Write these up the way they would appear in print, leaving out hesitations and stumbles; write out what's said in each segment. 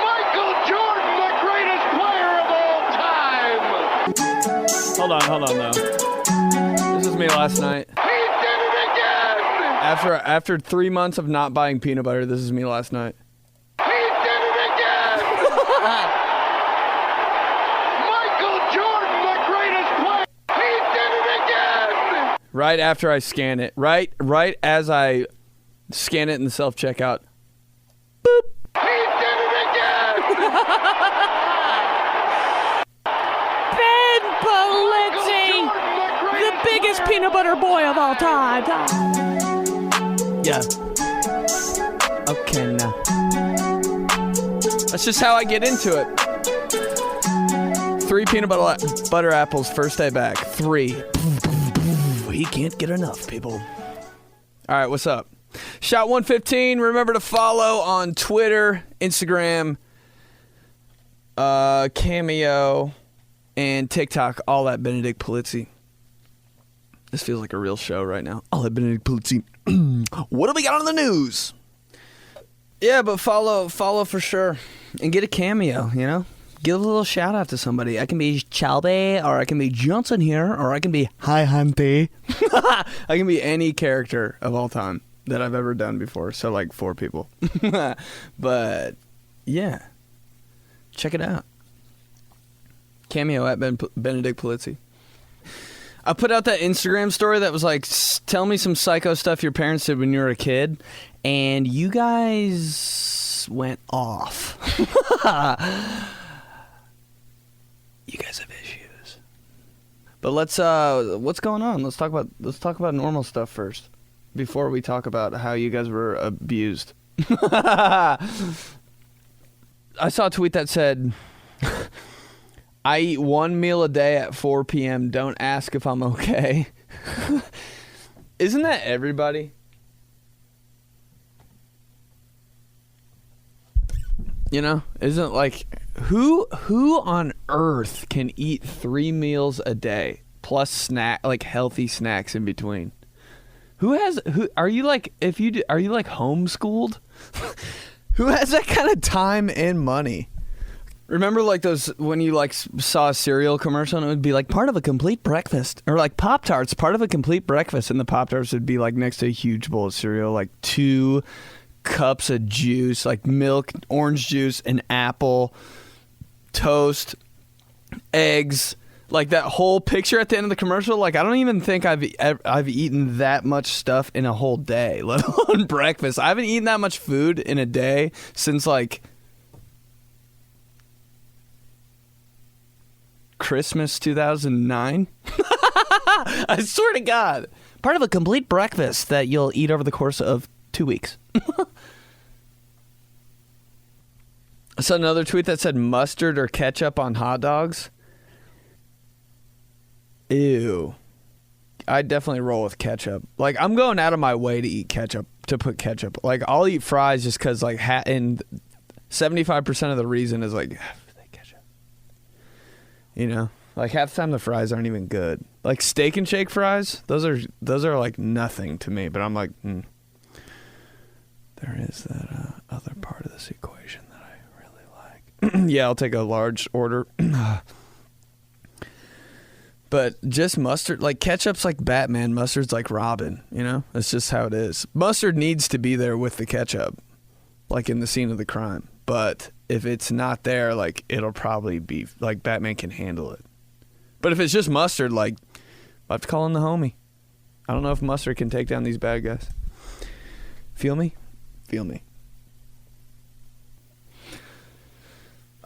Michael Jordan, the greatest player of all time. Hold on, though. This is me last night. He did it again. After 3 months of not buying peanut butter, this is me last night. He did it again. Michael Jordan, the greatest player. He did it again. Right after I scan it. Right as I scan it in the self-checkout. Boop. He did it again. Ben Polizzi, the biggest peanut butter boy of all time. Yeah. Okay, now. That's just how I get into it. 3 peanut butter apples first day back. 3. He can't get enough, people. All right, what's up? Shot 115. Remember to follow on Twitter, Instagram, Cameo, and TikTok. All at Benedict Polizzi. This feels like a real show right now. All at Benedict Polizzi. What do we got on the news? Yeah, but follow for sure. And get a cameo, you know? Give a little shout out to somebody. I can be Chalby, or I can be Johnson here, or I can be Hi Hunty. I can be any character of all time that I've ever done before. So like 4 people. But yeah. Check it out. Cameo at Benedict Polizzi. I put out that Instagram story that was like, tell me some psycho stuff your parents did when you were a kid. And you guys went off. You guys have issues. But let's what's going on? Let's talk about normal stuff first before we talk about how you guys were abused. I saw a tweet that said, I eat 1 meal a day at 4 p.m. Don't ask if I'm okay. Isn't that everybody? You know, isn't like who on earth can eat 3 meals a day plus healthy snacks in between? Who are you like homeschooled? Who has that kind of time and money? Remember like those when you like saw a cereal commercial and it would be like part of a complete breakfast, or like Pop-Tarts, part of a complete breakfast, and the Pop-Tarts would be like next to a huge bowl of cereal, like 2 cups of juice, like milk, orange juice, an apple, toast, eggs, like that whole picture at the end of the commercial. Like I don't even think I've eaten that much stuff in a whole day, let alone breakfast. I haven't eaten that much food in a day since like Christmas 2009. I swear to God. Part of a complete breakfast that you'll eat over the course of 2 weeks. I saw another tweet that said mustard or ketchup on hot dogs. Ew. I'd definitely roll with ketchup. Like, I'm going out of my way to eat ketchup, to put ketchup. Like, I'll eat fries just because, like, and 75% of the reason is, like, ketchup. You know? Like, half the time the fries aren't even good. Like, Steak and Shake fries, those are like, nothing to me. But I'm like, there is that other part of this equation that I really like. Yeah, I'll take a large order. But just mustard, like ketchup's like Batman, mustard's like Robin, you know? That's just how it is. Mustard needs to be there with the ketchup, like in the scene of the crime. But if it's not there, like it'll probably be, like Batman can handle it. But if it's just mustard, like I'll have to call in the homie. I don't know if mustard can take down these bad guys. Feel me? Feel me.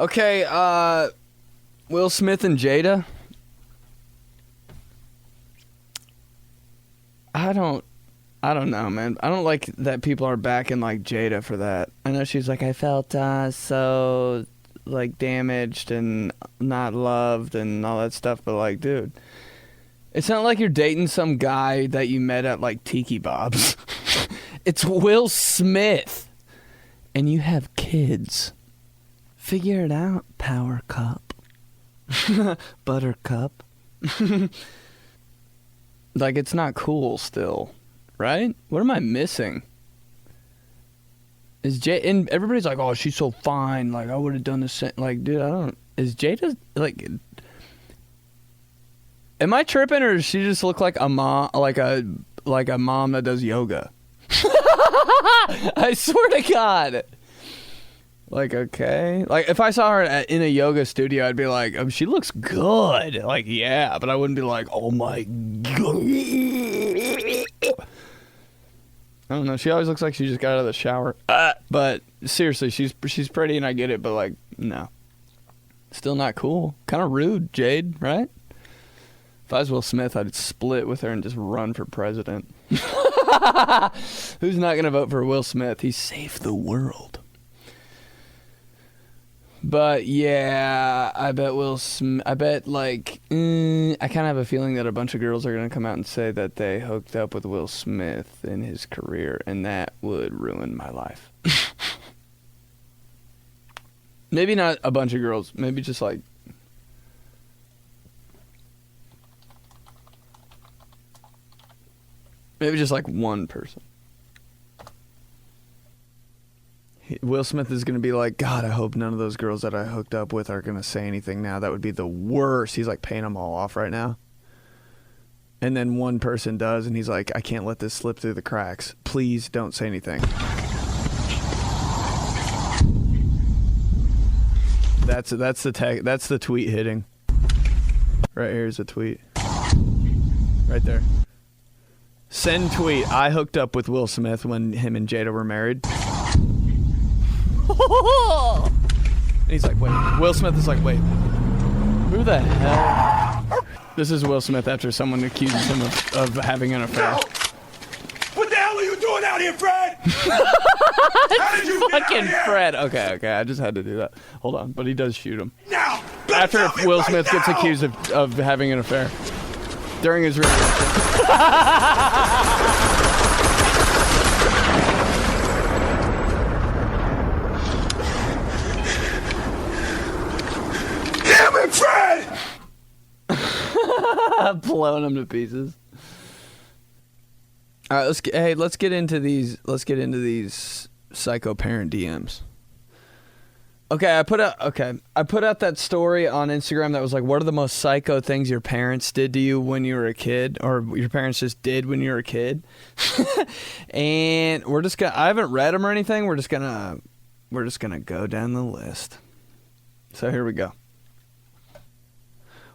Okay, Will Smith and Jada. I don't know, man. I don't like that people are backing like Jada for that. I know she's like, I felt so like damaged and not loved and all that stuff, but like, dude, it's not like you're dating some guy that you met at like Tiki Bob's. It's Will Smith, and you have kids. Figure it out, Power Cup. Buttercup. Like, it's not cool still, right? What am I missing? Is Jada, and everybody's like, oh, she's so fine. Like, I would have done the same. Like, dude, I don't. Is Jada, like, am I tripping, or does she just look like a mom, like a mom that does yoga? I swear to God. Like, okay. Like, if I saw her in a yoga studio, I'd be like, she looks good. Like, yeah, but I wouldn't be like, oh my God. I don't know. She always looks like she just got out of the shower. But seriously, she's pretty and I get it, but like, no. Still not cool. Kind of rude, Jade, right? If I was Will Smith, I'd split with her and just run for president. Who's not going to vote for Will Smith? He saved the world. But yeah, I bet like, I kind of have a feeling that a bunch of girls are going to come out and say that they hooked up with Will Smith in his career, and that would ruin my life. Maybe not a bunch of girls, maybe just like, one person. Will Smith is going to be like, God, I hope none of those girls that I hooked up with are going to say anything now. That would be the worst. He's like paying them all off right now. And then one person does, and he's like, I can't let this slip through the cracks. Please don't say anything. That's the tweet hitting. Right here's a tweet. Right there. Send tweet. I hooked up with Will Smith when him and Jada were married. And he's like, wait. Will Smith is like, wait. Who the hell? This is Will Smith after someone accuses him of having an affair. No. What the hell are you doing out here, Fred? How did you Fucking Fred. Okay. I just had to do that. Hold on. But he does shoot him. Now. After Will Smith gets accused of having an affair. During his reelection. Damn it, Fred! Blowing him to pieces. All right, let's get into these psycho parent DMs. Okay, I put out that story on Instagram that was like, what are the most psycho things your parents did to you when you were a kid, or your parents just did when you were a kid? And I haven't read them or anything. We're just gonna go down the list. So here we go.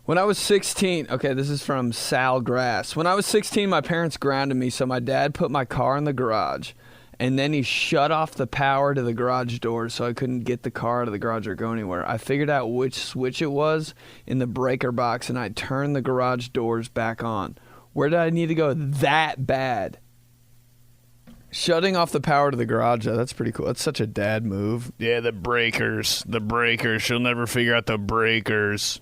When I was 16, okay, this is from Sal Grass. When I was 16, my parents grounded me, so my dad put my car in the garage. And then he shut off the power to the garage doors so I couldn't get the car out of the garage or go anywhere. I figured out which switch it was in the breaker box, and I turned the garage doors back on. Where did I need to go that bad? Shutting off the power to the garage, that's pretty cool. That's such a dad move. Yeah, the breakers. She'll never figure out the breakers.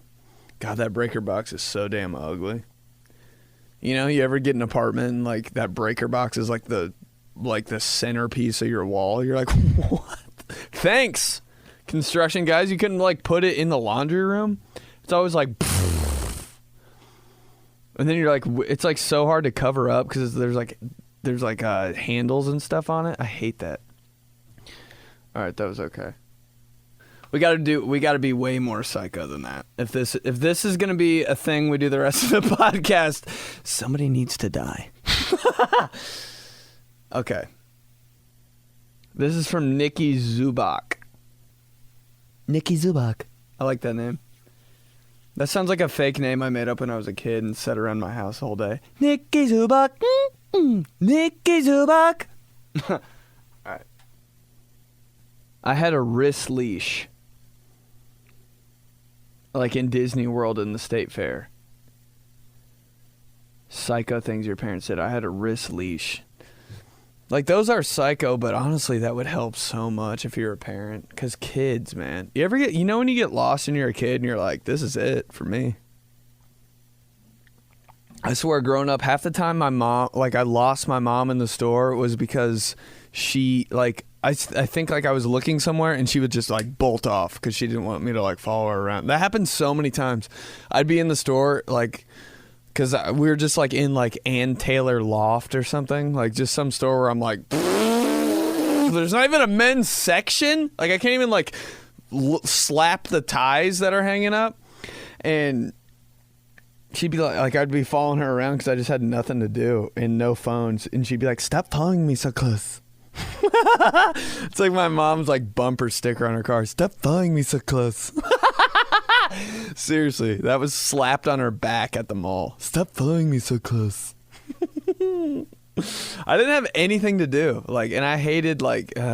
God, that breaker box is so damn ugly. You know, you ever get an apartment and like that breaker box is like the centerpiece of your wall? You're like, what? Thanks, construction guys. You couldn't like put it in the laundry room. It's always like, and then you're like, it's like so hard to cover up because there's like handles and stuff on it. I hate that. All right, that was okay. We got to be way more psycho than that. If this is going to be a thing we do the rest of the podcast, somebody needs to die. Okay. This is from Nikki Zubak. Nikki Zubak. I like that name. That sounds like a fake name I made up when I was a kid and sat around my house all day. Nikki Zubak. Nikki Zubak. All right. I had a wrist leash. Like in Disney World in the State Fair. Psycho things your parents did. I had a wrist leash. Like, those are psycho, but honestly, that would help so much if you're a parent. Because kids, man. You know when you get lost and you're a kid and you're like, this is it for me? I swear, growing up, half the time I lost my mom in the store was because she, like, I think like I was looking somewhere and she would just like bolt off because she didn't want me to like follow her around. That happened so many times. I'd be in the store like, because we were just like in like Ann Taylor Loft or something, like just some store where I'm like, There's not even a men's section. Like, I can't even, like, slap the ties that are hanging up. And she'd be like, I'd be following her around because I just had nothing to do and no phones. And she'd be like, stop following me so close. It's like my mom's, like, bumper sticker on her car. Stop following me so close. Seriously, that was slapped on her back at the mall. Stop following me so close. I didn't have anything to do. Like, and I hated, like, that's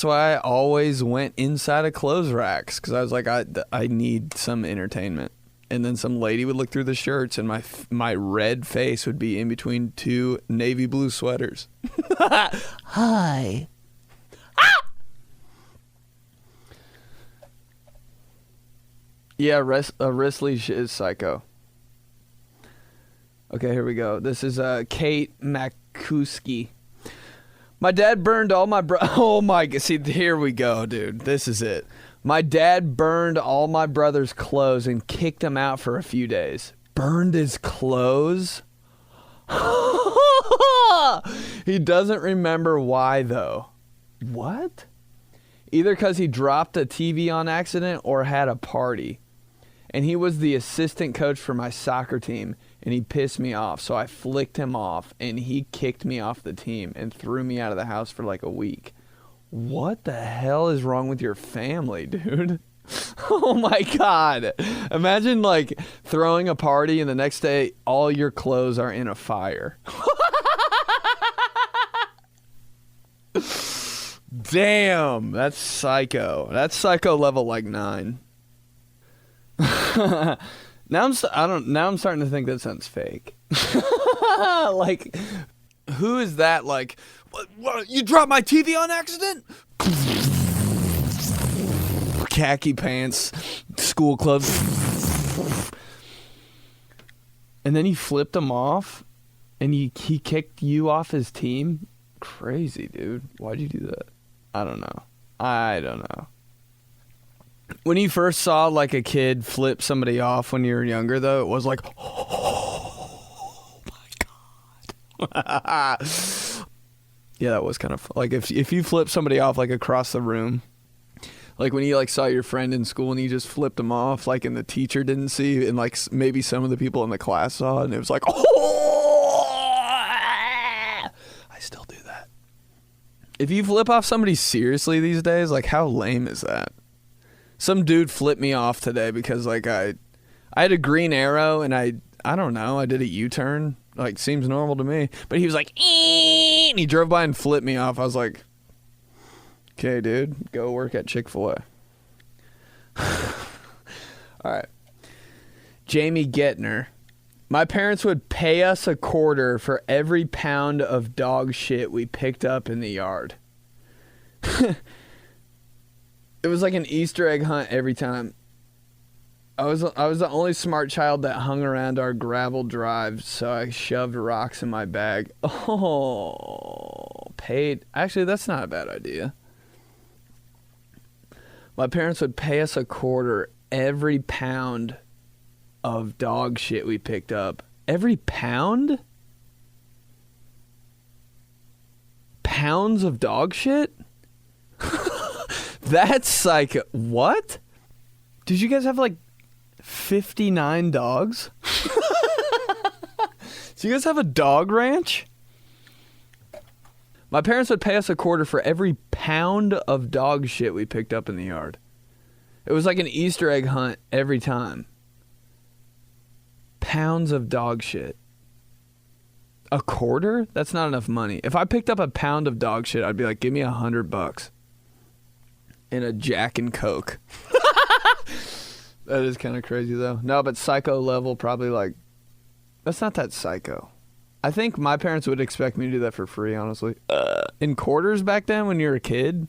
why I always went inside of clothes racks, because I was like, I need some entertainment. And then some lady would look through the shirts, and my red face would be in between two navy blue sweaters. Hi. Yeah, a wrist leash is psycho. Okay, here we go. This is Kate Makuski. My dad burned all my oh my, see, here we go, dude. This is it. My dad burned all my brother's clothes and kicked him out for a few days. Burned his clothes? He doesn't remember why, though. What? Either because he dropped a TV on accident or had a party. And he was the assistant coach for my soccer team, and he pissed me off, so I flicked him off, and he kicked me off the team and threw me out of the house for like a week. What the hell is wrong with your family, dude? Oh my God. Imagine, like, throwing a party and the next day all your clothes are in a fire. Damn, that's psycho. That's psycho level like 9. Now I'm starting to think that sounds fake. Like, who is that? Like, what, you dropped my TV on accident? Khaki pants, school clothes, and then he flipped him off, and he kicked you off his team. Crazy, dude. Why'd you do that? I don't know. When you first saw, like, a kid flip somebody off when you were younger, though, it was like, oh my God. Yeah, that was kind of like if you flip somebody off, like, across the room, like when you, like, saw your friend in school and you just flipped him off, like, and the teacher didn't see, and, like, maybe some of the people in the class saw, and it was like, oh, I still do that. If you flip off somebody seriously these days, like, how lame is that? Some dude flipped me off today because, like, I had a green arrow and I don't know, I did a U-turn. Like, seems normal to me. But he was like, eee! And he drove by and flipped me off. I was like, okay, dude, go work at Chick-fil-A. All right. Jamie Gettner. My parents would pay us $0.25 for every pound of dog shit we picked up in the yard. It was like an Easter egg hunt every time. I was the only smart child that hung around our gravel drive, so I shoved rocks in my bag. Oh, paid. Actually, that's not a bad idea. My parents would pay us $0.25 every pound of dog shit we picked up. Every pound? Pounds of dog shit? That's psycho. What? Did you guys have like 59 dogs? So you guys have a dog ranch? My parents would pay us $0.25 for every pound of dog shit we picked up in the yard. It was like an Easter egg hunt every time. Pounds of dog shit. $0.25? That's not enough money. If I picked up a pound of dog shit, I'd be like, give me $100 and a Jack and Coke. That is kind of crazy, though. No, but psycho level, probably like, that's not that psycho. I think my parents would expect me to do that for free, honestly. In quarters back then when you were a kid?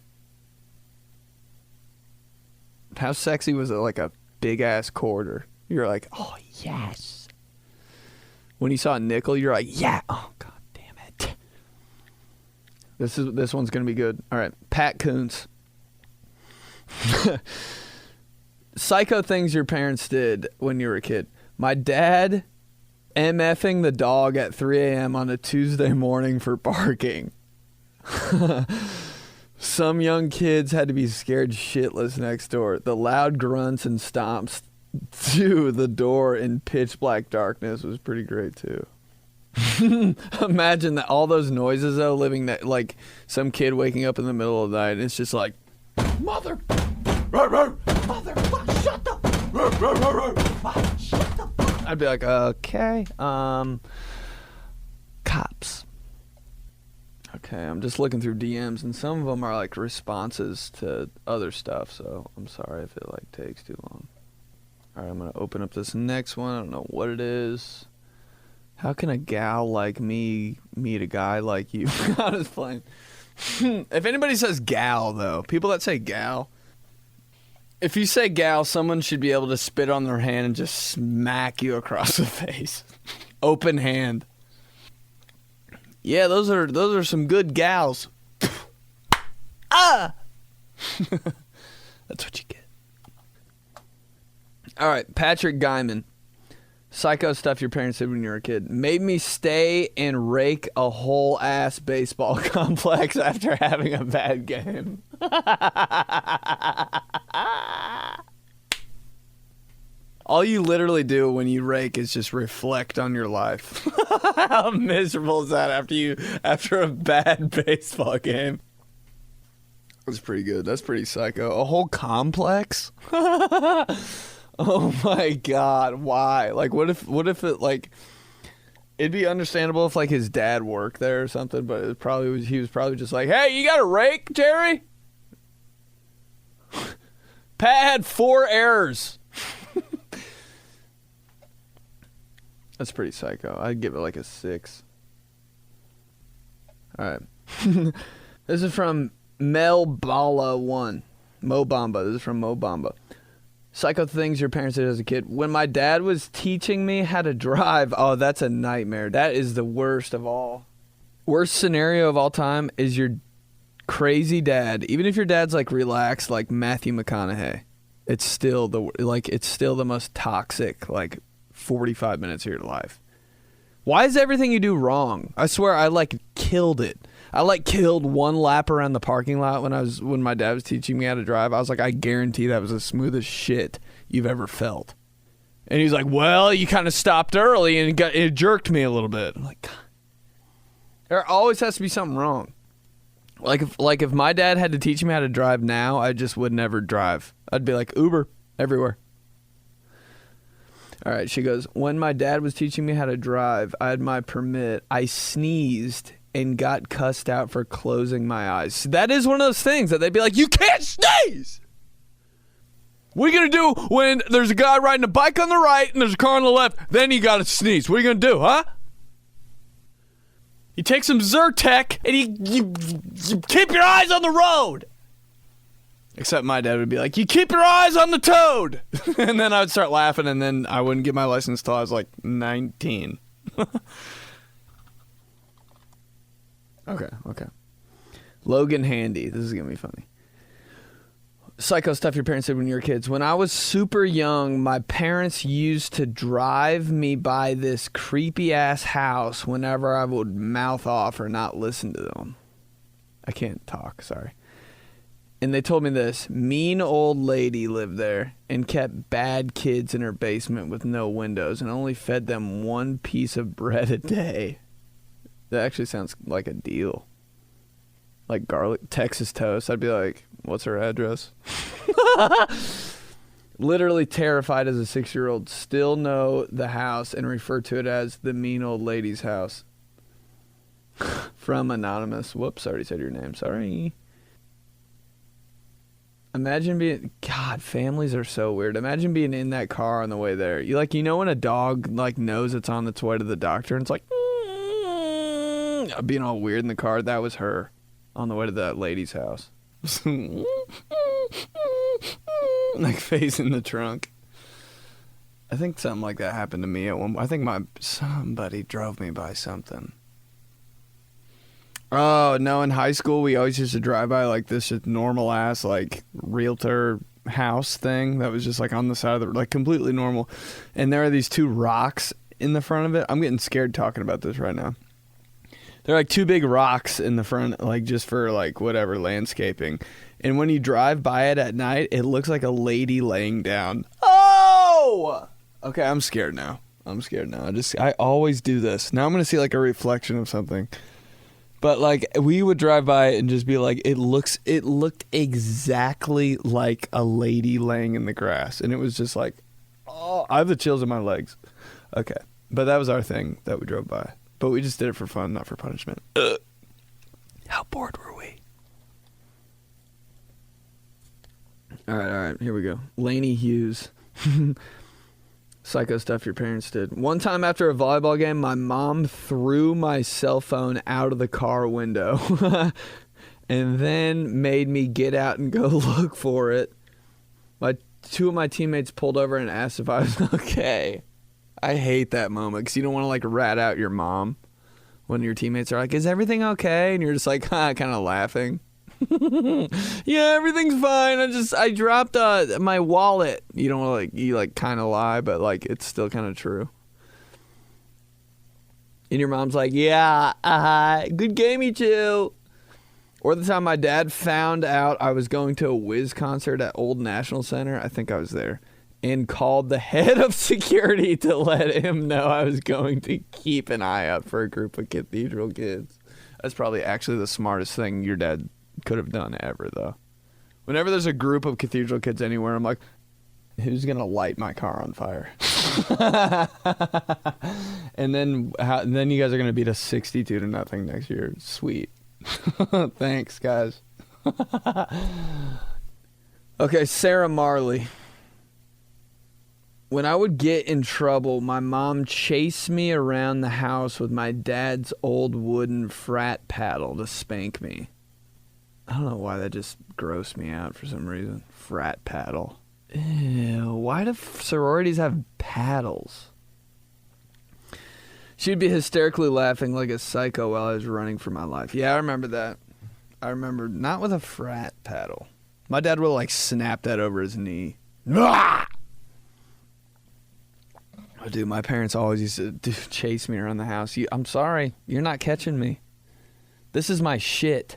How sexy was it, like a big-ass quarter? You're like, oh, yes. When you saw a nickel, you're like, yeah. Oh, God damn it. This one's going to be good. All right, Pat Koontz. Psycho things your parents did when you were a kid. My dad MFing the dog at 3 a.m. on a Tuesday morning for barking. Some young kids had to be scared shitless next door. The loud grunts and stomps to the door in pitch black darkness was pretty great too. Imagine that, all those noises though, living that, like some kid waking up in the middle of the night and it's just like, Mother! Mother! Shut the! Shut the! I'd be like, okay, cops. Okay, I'm just looking through DMs and some of them are like responses to other stuff, so I'm sorry if it like takes too long. All right, I'm gonna open up this next one. I don't know what it is. How can a gal like me meet a guy like you? I'm just playing. If anybody says gal, though, people that say gal, if you say gal, someone should be able to spit on their hand and just smack you across the face. Open hand. Yeah, those are some good gals. Ah! That's what you get. All right, Patrick Guyman. Psycho stuff your parents did when you were a kid. Made me stay and rake a whole ass baseball complex after having a bad game. All you literally do when you rake is just reflect on your life. How miserable is that after a bad baseball game? That's pretty good. That's pretty psycho. A whole complex? Oh my God, why? Like, what if it, like, it'd be understandable if, like, his dad worked there or something, but he was probably just like, hey, you got a rake, Jerry? Pat had 4 errors. That's pretty psycho. I'd give it like a 6. All right. This is from Mel Bala 1. Mo Bamba. This is from Mo Bamba. Psycho things your parents did as a kid. When my dad was teaching me how to drive, oh, that's a nightmare. That is the worst of all. Worst scenario of all time is your crazy dad. Even if your dad's like relaxed, like Matthew McConaughey, it's still the most toxic, like 45 minutes of your life. Why is everything you do wrong? I swear I like killed it. I like killed one lap around the parking lot when my dad was teaching me how to drive. I was like, I guarantee that was the smoothest shit you've ever felt. And he's like, well, you kind of stopped early and it jerked me a little bit. I'm like, God. There always has to be something wrong. Like if my dad had to teach me how to drive now, I just would never drive. I'd be like Uber everywhere. All right, she goes, when my dad was teaching me how to drive, I had my permit. I sneezed and got cussed out for closing my eyes. That is one of those things that they'd be like, you can't sneeze! What are you going to do when there's a guy riding a bike on the right and there's a car on the left? Then you got to sneeze. What are you going to do, huh? You take some Zyrtec and you keep your eyes on the road. Except my dad would be like, you keep your eyes on the toad. And then I would start laughing and then I wouldn't get my license till I was like 19. Okay. Logan Handy. This is going to be funny. Psycho stuff your parents did when you were kids. When I was super young, my parents used to drive me by this creepy-ass house whenever I would mouth off or not listen to them. I can't talk, sorry. And they told me this. Mean old lady lived there and kept bad kids in her basement with no windows and only fed them one piece of bread a day. That actually sounds like a deal. Like garlic Texas toast. I'd be like, what's her address? Literally terrified as a 6-year-old. Still know the house and refer to it as the mean old lady's house. From Anonymous. Whoops, I already said your name. Sorry. Imagine being... God, families are so weird. Imagine being in that car on the way there. You know when a dog like knows it's on its way to the doctor and it's like... being all weird in the car. That was her on the way to that lady's house. Like facing the trunk. I think something like that happened to me at one point. I think somebody drove me by something. Oh no, in high school we always used to drive by like this normal ass like realtor house thing that was just like on the side of the like completely normal. And there are these 2 rocks in the front of it. I'm getting scared talking about this right now. They're like two big rocks in the front, like just for like whatever landscaping. And when you drive by it at night, it looks like a lady laying down. Oh! Okay, I'm scared now. I always do this. Now I'm going to see like a reflection of something. But like we would drive by it and just be like, it looked exactly like a lady laying in the grass. And it was just like, oh, I have the chills in my legs. Okay. But that was our thing that we drove by. But we just did it for fun, not for punishment. How bored were we? All right. Here we go. Laney Hughes. Psycho stuff your parents did. One time after a volleyball game, my mom threw my cell phone out of the car window and then made me get out and go look for it. Two of my teammates pulled over and asked if I was okay. I hate that moment because you don't want to like rat out your mom when your teammates are like, is everything okay? And you're just like, kind of laughing. Yeah, everything's fine. I dropped my wallet. You don't want to you kind of lie, but like it's still kind of true. And your mom's like, yeah, good game, you two. Or the time my dad found out I was going to a Wiz concert at Old National Center. I think I was there. And called the head of security to let him know I was going to keep an eye out for a group of cathedral kids. That's probably actually the smartest thing your dad could have done ever, though. Whenever there's a group of cathedral kids anywhere, I'm like, who's going to light my car on fire? And then you guys are going to beat us 62-0 next year. Sweet. Thanks, guys. Okay, Sarah Marley. When I would get in trouble, my mom chased me around the house with my dad's old wooden frat paddle to spank me. I don't know why that just grossed me out for some reason. Frat paddle. Ew, why do sororities have paddles? She'd be hysterically laughing like a psycho while I was running for my life. Yeah, I remember that. I remember not with a frat paddle. My dad would like snap that over his knee. Ah! Oh, dude, my parents always used to chase me around the house. I'm sorry, you're not catching me. This is my shit.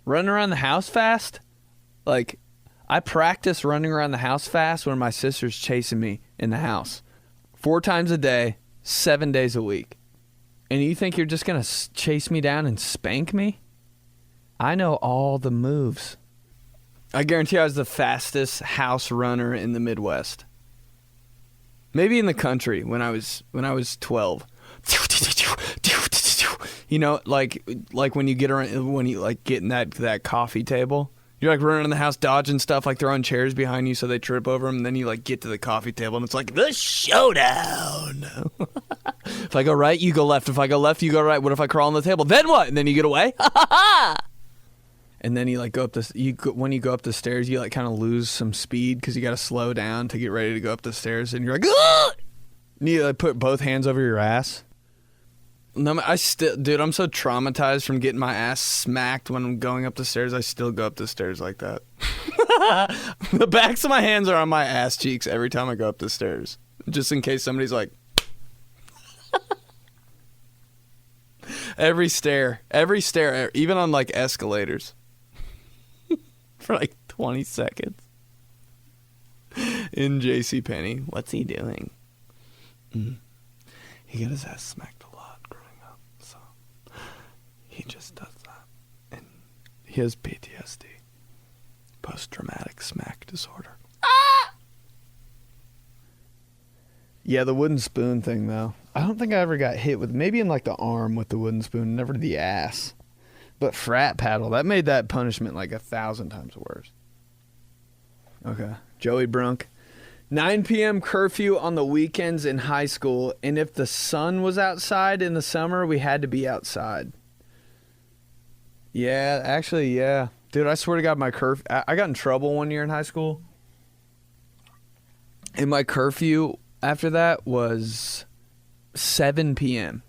Running around the house fast? Like, I practice running around the house fast when my sister's chasing me in the house. 4 times a day, 7 days a week. And you think you're just going to chase me down and spank me? I know all the moves. I guarantee I was the fastest house runner in the Midwest. Maybe in the country when I was 12. You know, like when you get around, when you like get in that coffee table, you're like running in the house, dodging stuff, like throwing chairs behind you so they trip over them. And then you like get to the coffee table and it's like the showdown. If I go right, you go left. If I go left, you go right. What if I crawl on the table? Then what? And then you get away. And then you like go up when you go up the stairs, you like kind of lose some speed because you got to slow down to get ready to go up the stairs, and you're like, ah! And you like put both hands over your ass. No, I'm so traumatized from getting my ass smacked when I'm going up the stairs. I still go up the stairs like that. The backs of my hands are on my ass cheeks every time I go up the stairs, just in case somebody's like. Every stair, even on like escalators. For like 20 seconds. In JCPenney. What's he doing? He got his ass smacked a lot growing up. So he just does that. And he has PTSD. Post-traumatic smack disorder. Ah! Yeah, the wooden spoon thing, though. I don't think I ever got hit with, maybe in like the arm with the wooden spoon, never the ass. But frat paddle, that made that punishment like 1,000 times worse. Okay. Joey Brunk. 9 p.m. curfew on the weekends in high school, and if the sun was outside in the summer, we had to be outside. Yeah, actually, yeah. Dude, I swear to God, my curfew, I got in trouble one year in high school. And my curfew after that was 7 p.m.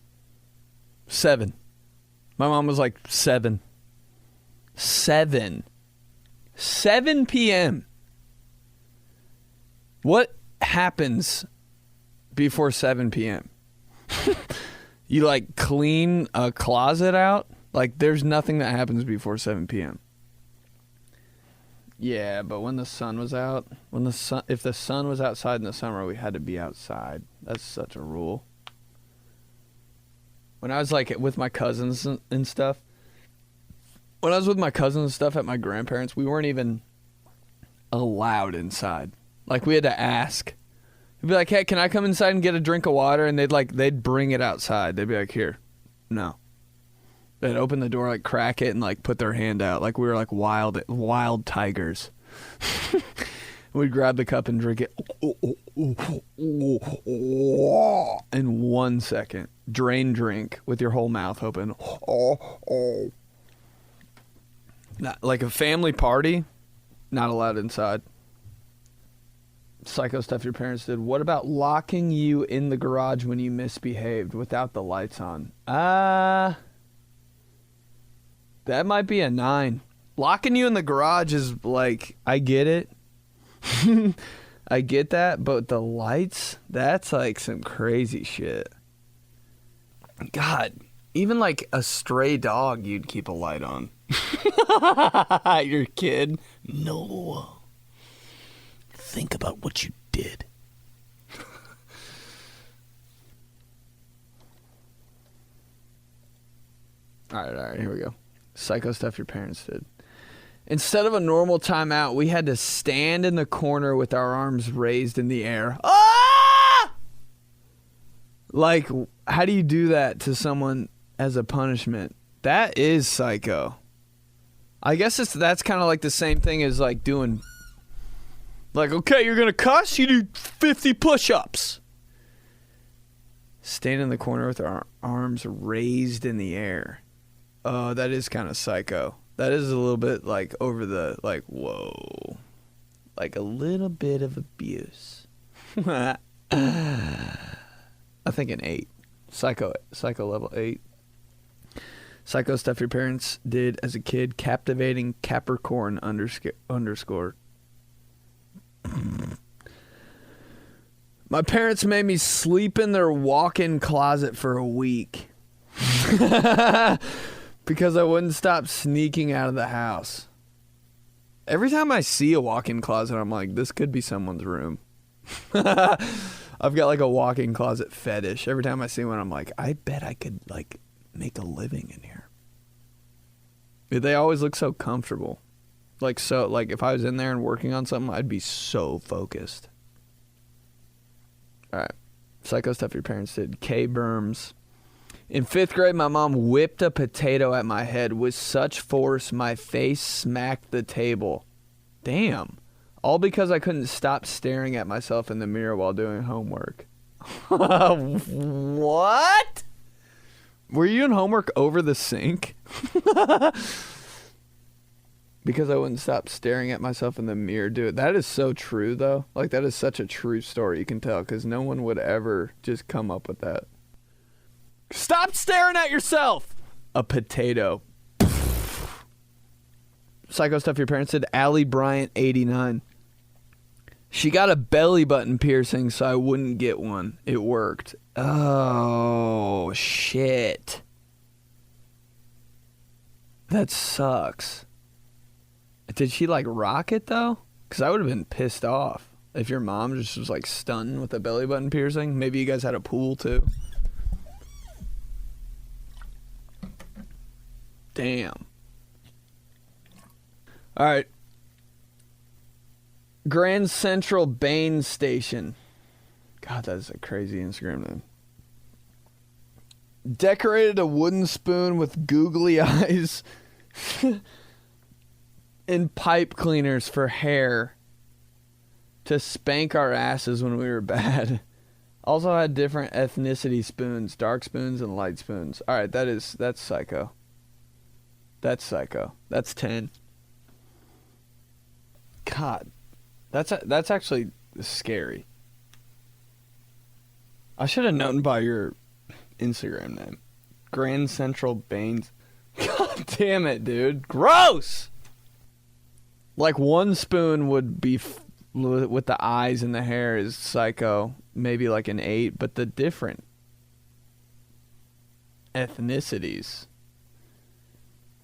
7. My mom was like, 7. 7 p.m. What happens before 7 p.m.? You like clean a closet out. Like there's nothing that happens before 7 p.m. Yeah, but when the sun was out, if the sun was outside in the summer, we had to be outside. That's such a rule. When I was like with my cousins and stuff, at my grandparents, we weren't even allowed inside. Like we had to ask. They'd be like, "Hey, can I come inside and get a drink of water?" And they'd bring it outside. They'd be like, "Here." No. They'd open the door, like crack it, and like put their hand out, like we were like wild tigers. We'd grab the cup and drink it in 1 second. Drain drink with your whole mouth open. Not like a family party, not allowed inside. Psycho stuff your parents did. What about locking you in the garage when you misbehaved without the lights on? That might be a 9. Locking you in the garage is like, I get it. I get that, but the lights, that's like some crazy shit. God, even like a stray dog, you'd keep a light on. Your kid? No. Think about what you did. All right, here we go. Psycho stuff your parents did. Instead of a normal timeout, we had to stand in the corner with our arms raised in the air. Ah! Like, how do you do that to someone as a punishment? That is psycho. I guess that's kind of like the same thing as like doing, like, okay, you're going to cuss? You do 50 push-ups. Stand in the corner with our arms raised in the air. Oh, that is kind of psycho. That is a little bit like over the, like, whoa. Like a little bit of abuse. I think an 8. Psycho level 8. Psycho stuff your parents did as a kid. Captivating Capricorn underscore. My parents made me sleep in their walk-in closet for a week. Because I wouldn't stop sneaking out of the house. Every time I see a walk-in closet, I'm like, this could be someone's room. I've got like a walk-in closet fetish. Every time I see one, I'm like, I bet I could like make a living in here. They always look so comfortable. Like, so, like if I was in there and working on something, I'd be so focused. All right. Psycho stuff your parents did. K-Berms. In 5th grade, my mom whipped a potato at my head with such force my face smacked the table. Damn. All because I couldn't stop staring at myself in the mirror while doing homework. What? Were you doing homework over the sink? Because I wouldn't stop staring at myself in the mirror. Dude, that is so true, though. Like, that is such a true story. You can tell, because no one would ever just come up with that. Stop staring at yourself! A potato. Psycho stuff your parents did. Allie Bryant, 89. She got a belly button piercing so I wouldn't get one. It worked. Oh, shit. That sucks. Did she, like, rock it, though? Because I would have been pissed off if your mom just was, like, stunned with a belly button piercing. Maybe you guys had a pool, too. Damn. All right. Grand Central Bain Station. God, that is a crazy Instagram name. Decorated a wooden spoon with googly eyes and pipe cleaners for hair to spank our asses when we were bad. Also had different ethnicity spoons, dark spoons and light spoons. All right, that's psycho. That's psycho. That's 10. God, that's actually scary. I should have known by your Instagram name. Grand Central Baines. God damn it, dude. Gross! Like, one spoon would be with the eyes and the hair is psycho. Maybe like an 8, but the different ethnicities.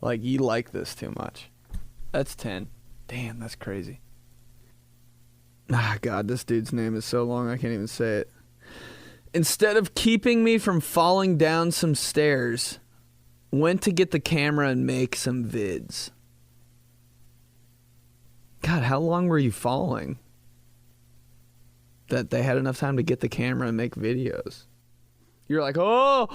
Like, you like this too much. That's 10. Damn, that's crazy. Ah, God, this dude's name is so long I can't even say it. Instead of keeping me from falling down some stairs, went to get the camera and make some vids. God, how long were you falling? That they had enough time to get the camera and make videos. You're like, oh,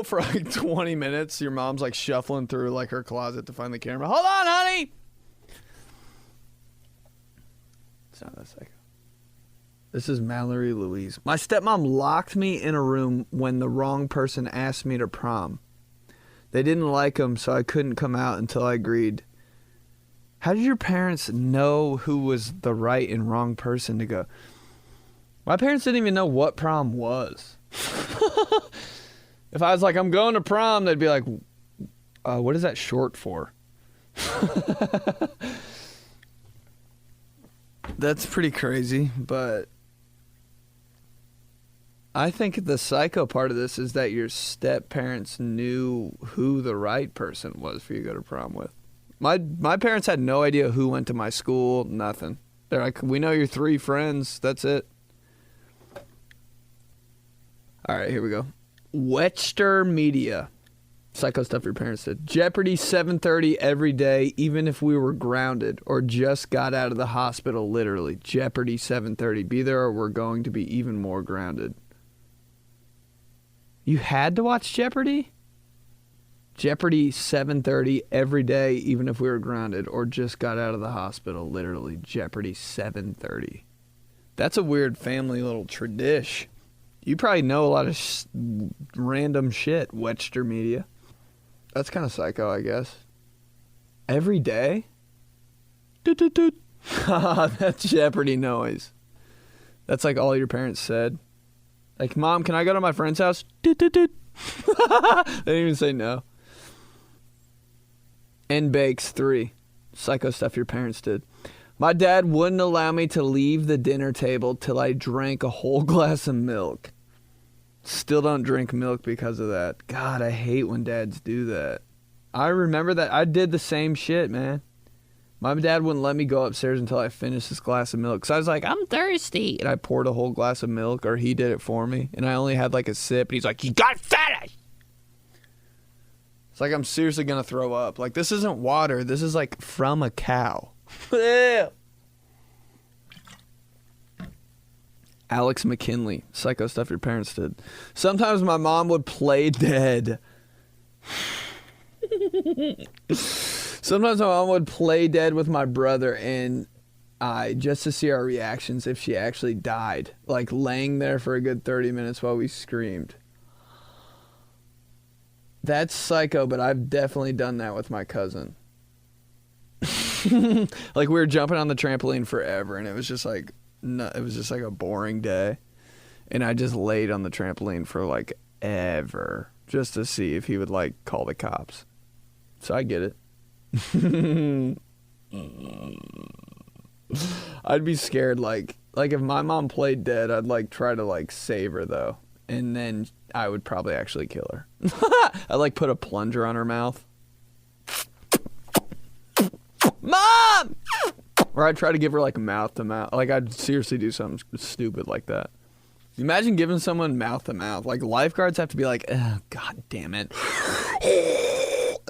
for like 20 minutes. Your mom's like shuffling through like her closet to find the camera. Hold on, honey. It's not that psycho. This is Mallory Louise. My stepmom locked me in a room when the wrong person asked me to prom. They didn't like him, so I couldn't come out until I agreed. How did your parents know who was the right and wrong person to go? My parents didn't even know what prom was. If I was like, I'm going to prom, they'd be like, what is that short for? That's pretty crazy, but I think the psycho part of this is that your step-parents knew who the right person was for you to go to prom with. My parents had no idea who went to my school, nothing. They're like, we know your 3 friends, that's it. All right, here we go. Webster Media. Psycho stuff your parents did. Jeopardy 7:30 every day, even if we were grounded or just got out of the hospital, literally. Jeopardy 7:30. Be there or we're going to be even more grounded. You had to watch Jeopardy? Jeopardy 7:30 every day, even if we were grounded or just got out of the hospital, literally. Jeopardy 7:30. That's a weird family little tradition. You probably know a lot of random shit, Webster Media. That's kind of psycho, I guess. Every day? Doot, doot, doot. That's Jeopardy noise. That's like all your parents said. Like, Mom, can I go to my friend's house? Doot, doot, doot. They didn't even say no. And Bakes 3. Psycho stuff your parents did. My dad wouldn't allow me to leave the dinner table till I drank a whole glass of milk. Still don't drink milk because of that. God, I hate when dads do that. I remember that. I did the same shit, man. My dad wouldn't let me go upstairs until I finished this glass of milk. So I was like, I'm thirsty. And I poured a whole glass of milk, or he did it for me. And I only had like a sip. And he's like, you got finish. It's like I'm seriously going to throw up. Like, this isn't water. This is like from a cow. Alex McKinley. Psycho stuff your parents did. Sometimes my mom would play dead. Sometimes my mom would play dead with my brother and I just to see our reactions if she actually died. Like laying there for a good 30 minutes while we screamed. That's psycho, but I've definitely done that with my cousin. Like we were jumping on the trampoline forever and it was just like it was just like a boring day. And I just laid on the trampoline for like ever just to see if he would like call the cops. So I get it. I'd be scared like if my mom played dead, I'd like try to like save her though. And then I would probably actually kill her. I'd like put a plunger on her mouth. Mom! Or I'd try to give her like mouth to mouth. Like I'd seriously do something stupid like that. Imagine giving someone mouth to mouth. Like lifeguards have to be like, oh, God damn it.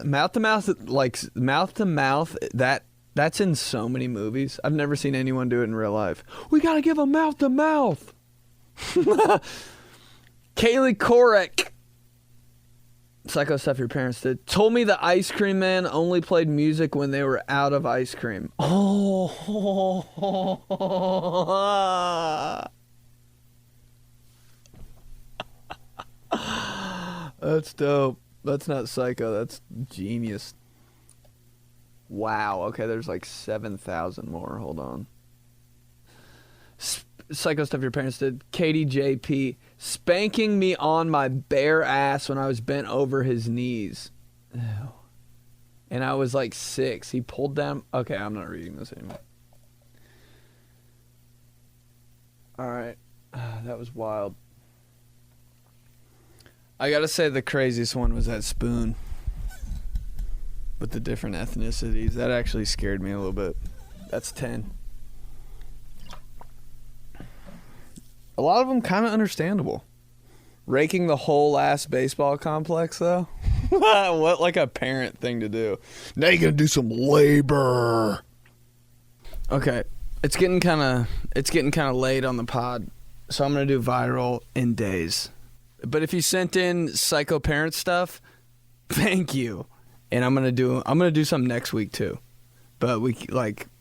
Mouth to mouth, like mouth to mouth, that's in so many movies. I've never seen anyone do it in real life. We gotta give a mouth to mouth. Kaylee Korek. Psycho stuff your parents did. Told me the ice cream man only played music when they were out of ice cream. Oh. That's dope. That's not psycho. That's genius. Wow. Okay, there's like 7,000 more. Hold on. Psycho stuff your parents did. Katie JP. Spanking me on my bare ass when I was bent over his knees. Ew. And I was like 6. He pulled down. Okay, I'm not reading this anymore. All right. That was wild. I gotta say the craziest one was that spoon with the different ethnicities. That actually scared me a little bit. That's 10. A lot of them kind of understandable. Raking the whole ass baseball complex, though? What, like, a parent thing to do. Now you're gonna do some labor. Okay, it's getting kind of late on the pod, so I'm gonna do viral in days. But if you sent in psycho parent stuff, thank you. And I'm gonna do some next week too. But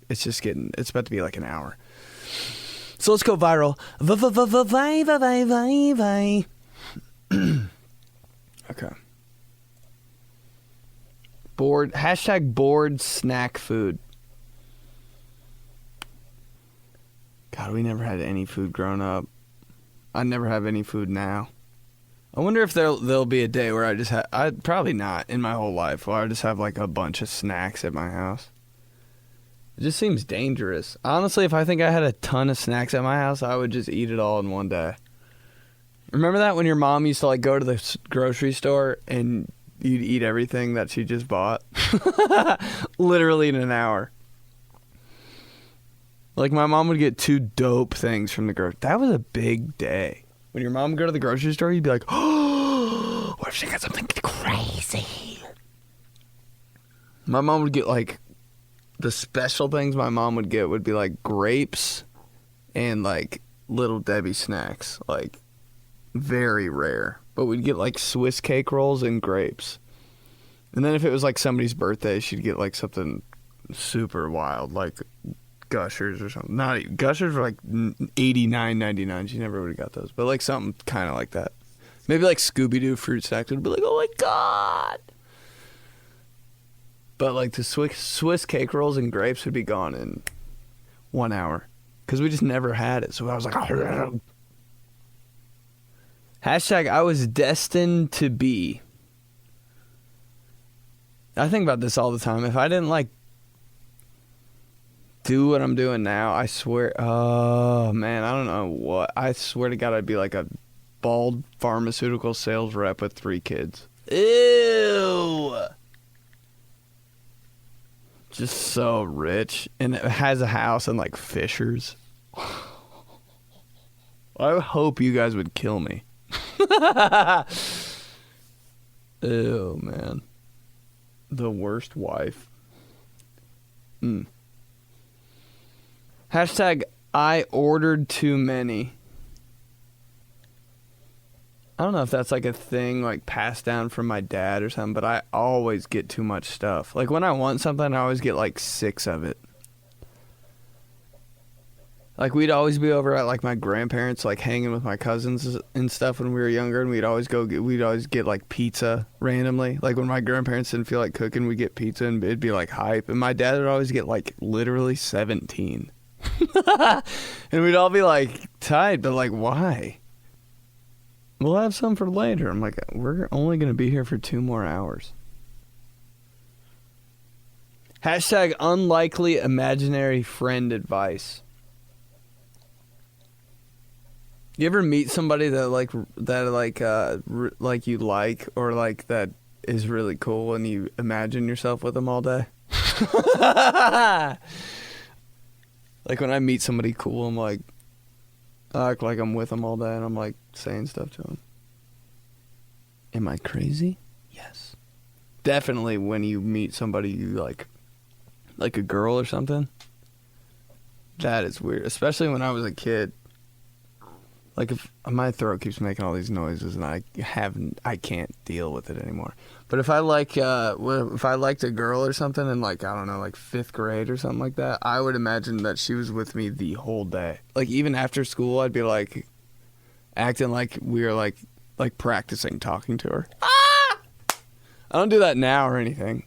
it's about to be like an hour. So let's go viral. Okay. Bored snack food. God, we never had any food growing up. I never have any food now. I wonder if there'll be a day where probably not in my whole life, where I just have like a bunch of snacks at my house. It just seems dangerous. Honestly, if I think I had a ton of snacks at my house, I would just eat it all in one day. Remember that when your mom used to like go to the grocery store and you'd eat everything that she just bought? Literally in an hour. Like my mom would get 2 dope things from the grocery. That was a big day. When your mom would go to the grocery store, you'd be like, oh, what if she got something crazy? My mom would get like, the special things my mom would get would be like grapes and like Little Debbie snacks. Like, very rare. But we'd get like Swiss cake rolls and grapes. And then if it was like somebody's birthday, she'd get like something super wild, like Gushers or something. Not even, Gushers were like $89.99. She never would have got those, but like something kind of like that. Maybe like Scooby-Doo fruit snacks would be like, oh my god. But like the Swiss cake rolls and grapes would be gone in 1 hour because we just never had it. So I was like, hashtag I was destined to be. I think about this all the time. If I didn't like do what I'm doing now, I swear, oh man, I don't know what. I swear to God, I'd be like a bald pharmaceutical sales rep with 3 kids. Ew. Just so rich. And it has a house in like Fishers. I hope you guys would kill me. Ew, man. The worst wife. Hashtag I ordered too many. I don't know if that's like a thing like passed down from my dad or something, but I always get too much stuff. Like when I want something, I always get like 6 of it. Like we'd always be over at like my grandparents, like hanging with my cousins and stuff when we were younger, and we'd always get like pizza randomly. Like when my grandparents didn't feel like cooking, we'd get pizza and it'd be like hype. And my dad would always get like literally 17. And we'd all be like tight, but like why? We'll have some for later. I'm like, we're only going to be here for 2 more hours. Hashtag unlikely imaginary friend advice. You ever meet somebody that you like, or like that is really cool and you imagine yourself with them all day? Like when I meet somebody cool, I'm like, I act like I'm with them all day and I'm like saying stuff to them. Am I crazy? Yes. Definitely when you meet somebody you like a girl or something. That is weird. Especially when I was a kid. Like if my throat keeps making all these noises and I can't deal with it anymore. But if I liked a girl or something in like, I don't know, like 5th grade or something like that, I would imagine that she was with me the whole day. Like even after school, I'd be like acting like we were like practicing talking to her. Ah! I don't do that now or anything.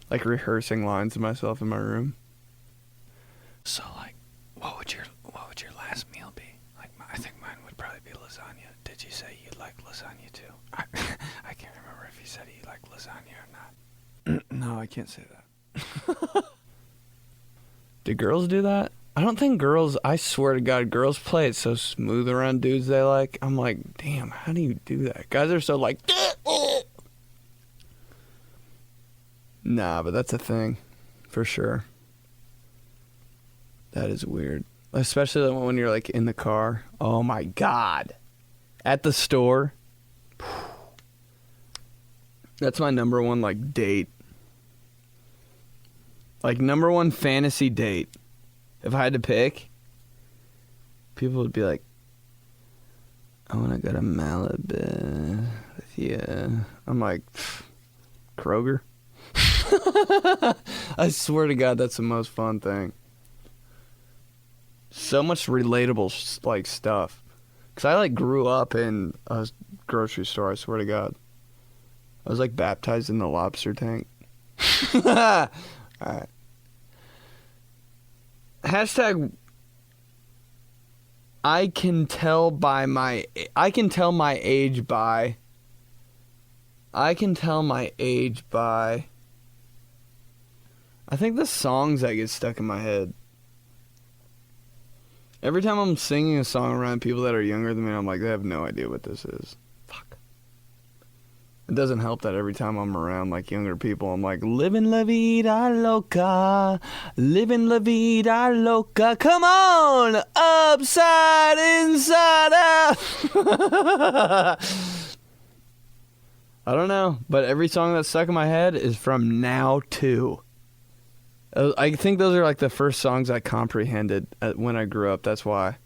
Like rehearsing lines to myself in my room. So like, what would your last meal be? Like I think mine would probably be lasagna. Did you say you like lasagna too? I can't remember if you said you like lasagna or not. No, I can't say that. Do girls do that? I don't think girls, I swear to God, girls play it so smooth around dudes they like. I'm like, damn, how do you do that? Guys are so like, nah, but that's a thing. For sure. That is weird. Especially when you're like in the car. Oh my God. At the store. That's my number one like date. Like number one fantasy date. If I had to pick, people would be like, I want to go to Malibu with you. I'm like, Kroger? I swear to God, that's the most fun thing. So much relatable like stuff. Because I like grew up in a grocery store, I swear to God. I was like baptized in the lobster tank. Alright. Hashtag I can tell my age by I think the songs that get stuck in my head. Every time I'm singing a song around people that are younger than me, I'm like, they have no idea what this is. Fuck. It doesn't help that every time I'm around like younger people, I'm like, living la vida loca, living la vida loca, come on, upside, inside out. I don't know, but every song that's stuck in my head is from Now To. I think those are like the first songs I comprehended when I grew up. That's why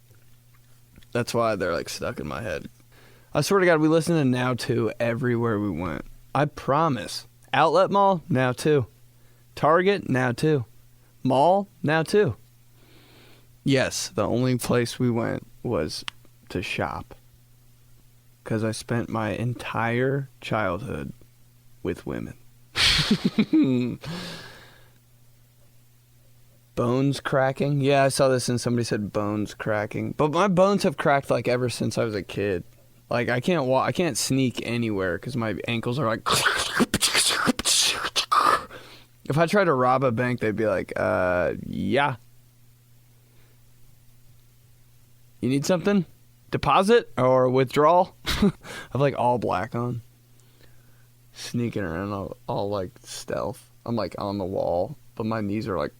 they're like stuck in my head. I swear to God, we listened to Now To everywhere we went. I promise. Outlet Mall, Now To. Target, Now To. Mall, Now To. Yes, the only place we went was to shop. Because I spent my entire childhood with women. Bones cracking? Yeah, I saw this and somebody said bones cracking. But my bones have cracked like ever since I was a kid. Like, I can't walk, I can't sneak anywhere because my ankles are like... If I tried to rob a bank, they'd be like, yeah. You need something? Deposit or withdrawal? I have like all black on. Sneaking around all like stealth. I'm like on the wall, but my knees are like...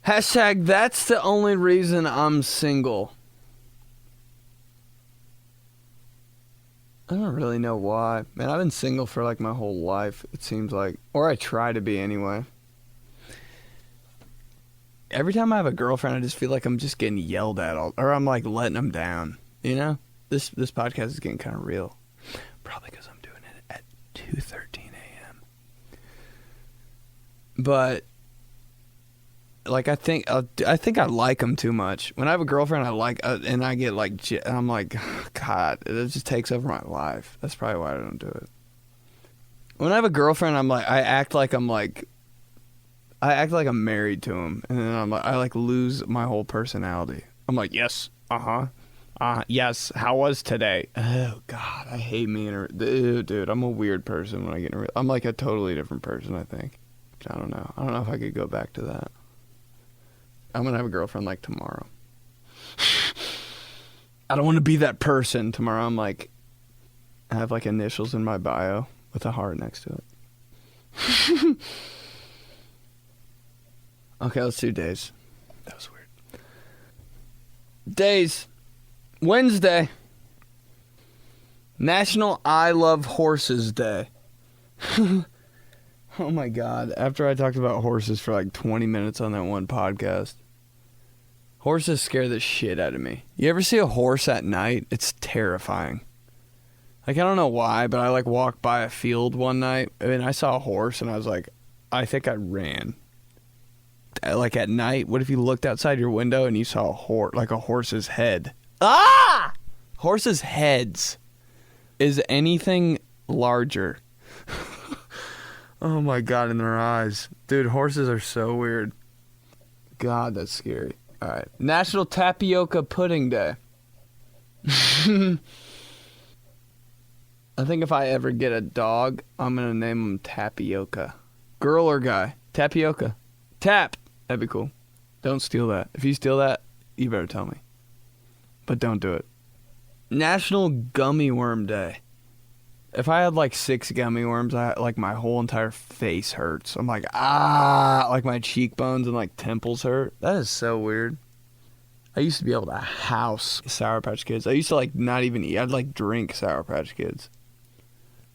Hashtag, that's the only reason I'm single. I don't really know why. Man, I've been single for like my whole life, it seems like. Or I try to be anyway. Every time I have a girlfriend, I just feel like I'm just getting yelled at. Or I'm like letting them down. You know? This podcast is getting kind of real. Probably because I'm doing it at 2:13 a.m. But... like, I think I like them too much. When I have a girlfriend, and I get like, I'm like, God, it just takes over my life. That's probably why I don't do it. When I have a girlfriend, I'm like, I act like I'm married to him, and then I like lose my whole personality. I'm like, yes, yes. How was today? Oh God, I hate me and her. Dude, I'm a weird person when I get in. I'm like a totally different person. I think. I don't know. I don't know if I could go back to that. I'm going to have a girlfriend like tomorrow. I don't want to be that person tomorrow. I'm like, I have like initials in my bio with a heart next to it. Okay, let's do days. That was weird. Days. Wednesday. National I Love Horses Day. Oh my God. After I talked about horses for like 20 minutes on that one podcast. Horses scare the shit out of me. You ever see a horse at night? It's terrifying. Like, I don't know why, but I like walked by a field one night and I saw a horse and I was like, I think I ran. Like at night, what if you looked outside your window and you saw a horse's head? Ah! Horses' heads is anything larger. Oh my God, in their eyes. Dude, horses are so weird. God, that's scary. All right. National Tapioca Pudding Day. I think if I ever get a dog, I'm going to name him Tapioca. Girl or guy? Tapioca. Tap. That'd be cool. Don't steal that. If you steal that, you better tell me. But don't do it. National Gummy Worm Day. If I had like 6 gummy worms, like my whole entire face hurts. I'm like, like my cheekbones and like temples hurt. That is so weird. I used to be able to house Sour Patch Kids. I used to like not even eat. I'd like drink Sour Patch Kids.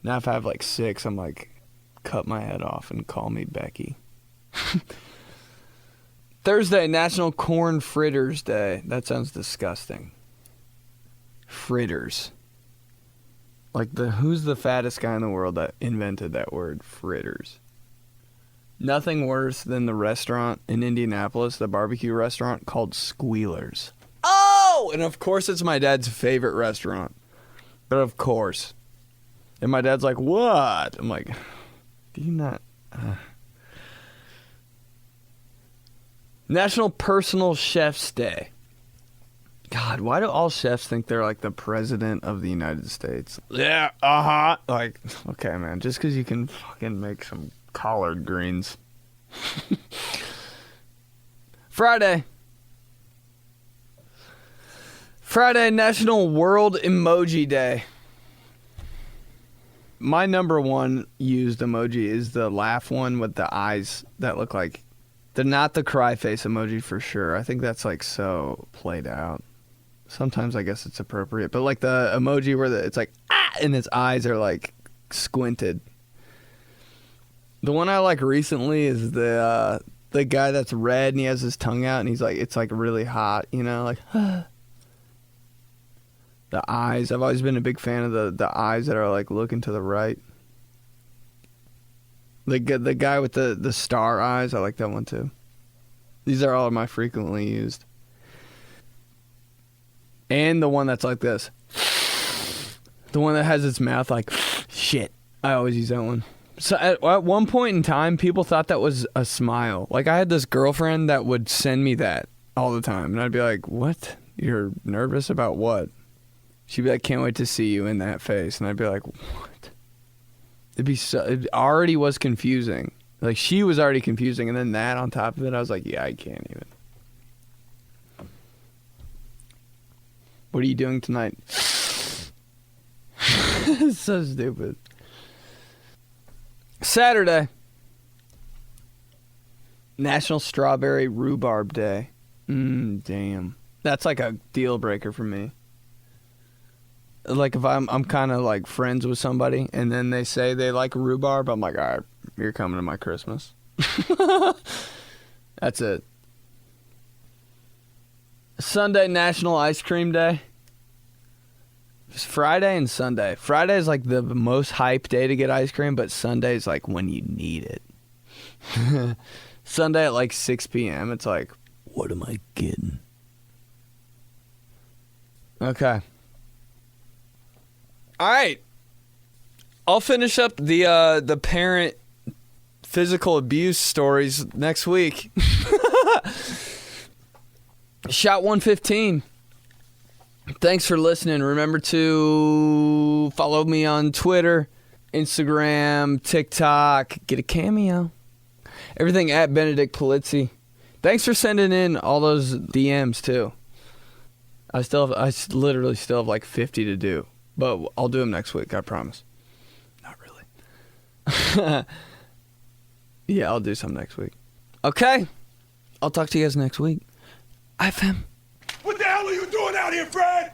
Now if I have like 6, I'm like, cut my head off and call me Becky. Thursday, National Corn Fritters Day. That sounds disgusting. Fritters. Like, who's the fattest guy in the world that invented that word, fritters? Nothing worse than the restaurant in Indianapolis, the barbecue restaurant called Squealers. Oh! And of course it's my dad's favorite restaurant. But of course. And my dad's like, what? I'm like, do you not... National Personal Chef's Day. God, why do all chefs think they're like the president of the United States? Yeah, Like, okay, man, just because you can fucking make some collard greens. Friday, National World Emoji Day. My number one used emoji is the laugh one with the eyes that look like... They're not the cry face emoji for sure. I think that's like so played out. Sometimes I guess it's appropriate, but like the emoji where it's like and its eyes are like squinted. The one I like recently is the guy that's red and he has his tongue out and he's like, it's like really hot, you know, like the eyes. I've always been a big fan of the eyes that are like looking to the right. The guy with the star eyes, I like that one too. These are all of my frequently used. And the one that's like this. The one that has its mouth like, shit. I always use that one. So at one point in time, people thought that was a smile. Like, I had this girlfriend that would send me that all the time. And I'd be like, what? You're nervous about what? She'd be like, can't wait to see you in that face. And I'd be like, what? It already was confusing. Like, she was already confusing. And then that on top of it, I was like, yeah, I can't even. What are you doing tonight? So stupid. Saturday. National Strawberry Rhubarb Day. Damn. That's like a deal breaker for me. Like if I'm kind of like friends with somebody and then they say they like rhubarb, I'm like, all right, you're coming to my Christmas. That's it. Sunday, National Ice Cream Day. It's Friday and Sunday. Friday is like the most hype day to get ice cream, but Sunday is like when you need it. Sunday at like 6 p.m. It's like, what am I getting? Okay. All right. I'll finish up the parent physical abuse stories next week. Shot 115. Thanks for listening. Remember to follow me on Twitter, Instagram, TikTok. Get a cameo. Everything at Benedict Polizzi. Thanks for sending in all those DMs too. I literally still have like 50 to do, but I'll do them next week. I promise. Not really. Yeah, I'll do some next week. Okay. I'll talk to you guys next week. IFM. What the hell are you doing out here, Fred?